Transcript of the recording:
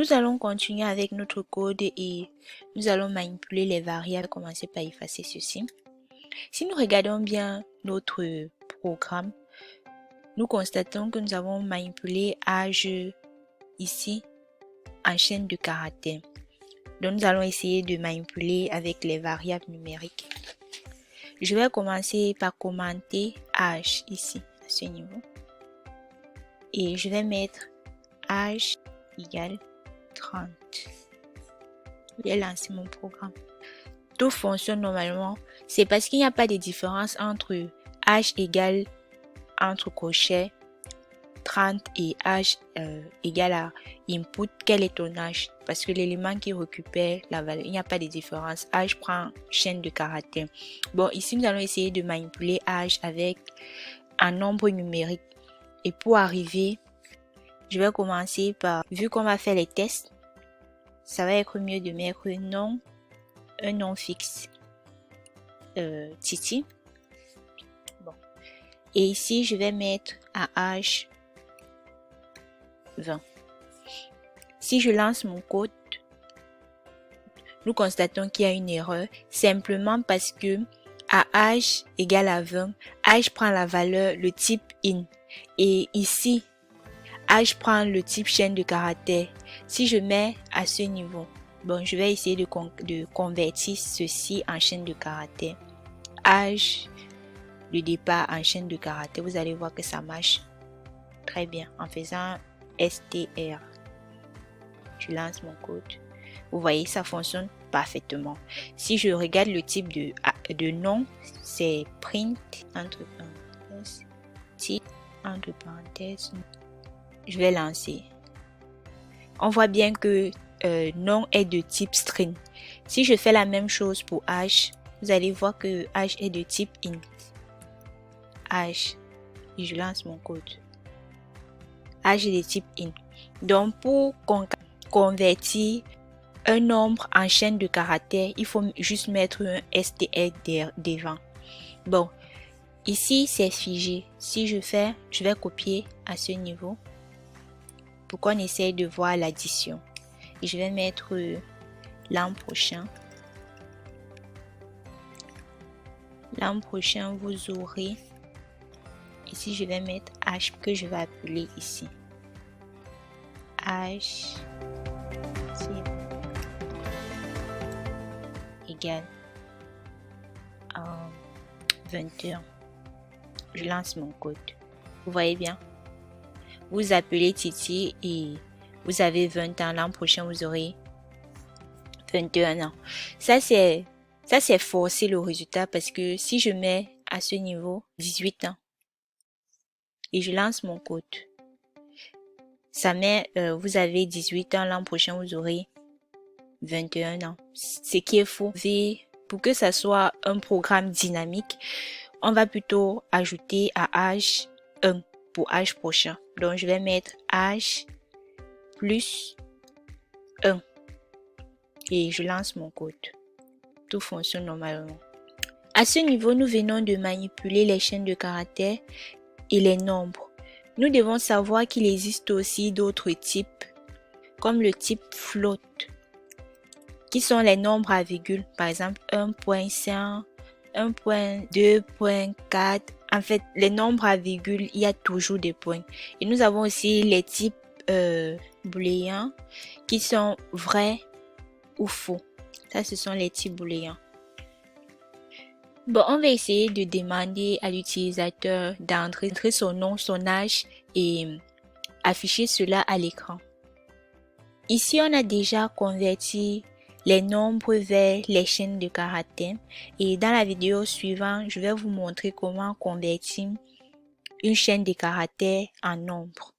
Nous allons continuer avec notre code et nous allons manipuler les variables. Commencer par effacer ceci. Si nous regardons bien notre programme, nous constatons que nous avons manipulé âge ici en chaîne de caractères. Donc nous allons essayer de manipuler avec les variables numériques. Je vais commencer par commenter âge ici à ce niveau. Et je vais mettre âge égale 30. Je vais lancer mon programme. Tout fonctionne normalement. C'est parce qu'il n'y a pas de différence entre âge égale entre crochets 30 et âge égale à input. Quel est ton âge? Parce que l'élément qui récupère la valeur, il n'y a pas de différence. Âge prend chaîne de caractères. Bon, ici nous allons essayer de manipuler âge avec un nombre numérique. Et pour arriver, je vais commencer par, vu qu'on va faire les tests, ça va être mieux de mettre un nom fixe. Titi. Bon. Et ici, je vais mettre à âge 20. Si je lance mon code, nous constatons qu'il y a une erreur, simplement parce que à âge égale à 20, âge prend la valeur, le type int. Et ici, âge prend le type chaîne de caractères. Si je mets à ce niveau, bon, je vais essayer de convertir ceci en chaîne de caractères. Âge de départ en chaîne de caractères. Vous allez voir que ça marche très bien en faisant str. Je lance mon code. Vous voyez, ça fonctionne parfaitement. Si je regarde le type de nom, c'est print entre parenthèses, type entre parenthèses. Je vais lancer. On voit bien que nom est de type string. Si je fais la même chose pour âge, vous allez voir que âge est de type int. Âge. Et je lance mon code. Âge est de type int. Donc pour convertir un nombre en chaîne de caractères, il faut juste mettre un str devant. Bon, ici c'est figé. Si je vais copier à ce niveau pour qu'on essaye de voir l'addition. Et je vais mettre l'an prochain. L'an prochain, vous aurez, ici je vais mettre H que je vais appeler ici. H égale 21. Je lance mon code. Vous voyez bien? Vous appelez Titi et vous avez 20 ans. L'an prochain, vous aurez 21 ans. Ça, c'est forcer le résultat parce que si je mets à ce niveau 18 ans et je lance mon code, ça met, vous avez 18 ans. L'an prochain, vous aurez 21 ans. Ce qui est faux. Pour que ça soit un programme dynamique, on va plutôt ajouter à âge 1 pour âge prochain. Donc, je vais mettre âge plus 1 et je lance mon code. Tout fonctionne normalement. À ce niveau, nous venons de manipuler les chaînes de caractères et les nombres. Nous devons savoir qu'il existe aussi d'autres types, comme le type float, qui sont les nombres à virgule, par exemple 1.5, 1.2.4. En fait, les nombres à virgule, il y a toujours des points. Et nous avons aussi les types booléens qui sont vrais ou faux. Ça, ce sont les types booléens. Bon, on va essayer de demander à l'utilisateur d'entrer son nom, son âge et afficher cela à l'écran. Ici, on a déjà converti les nombres vers les chaînes de caractères et dans la vidéo suivante, je vais vous montrer comment convertir une chaîne de caractères en nombre.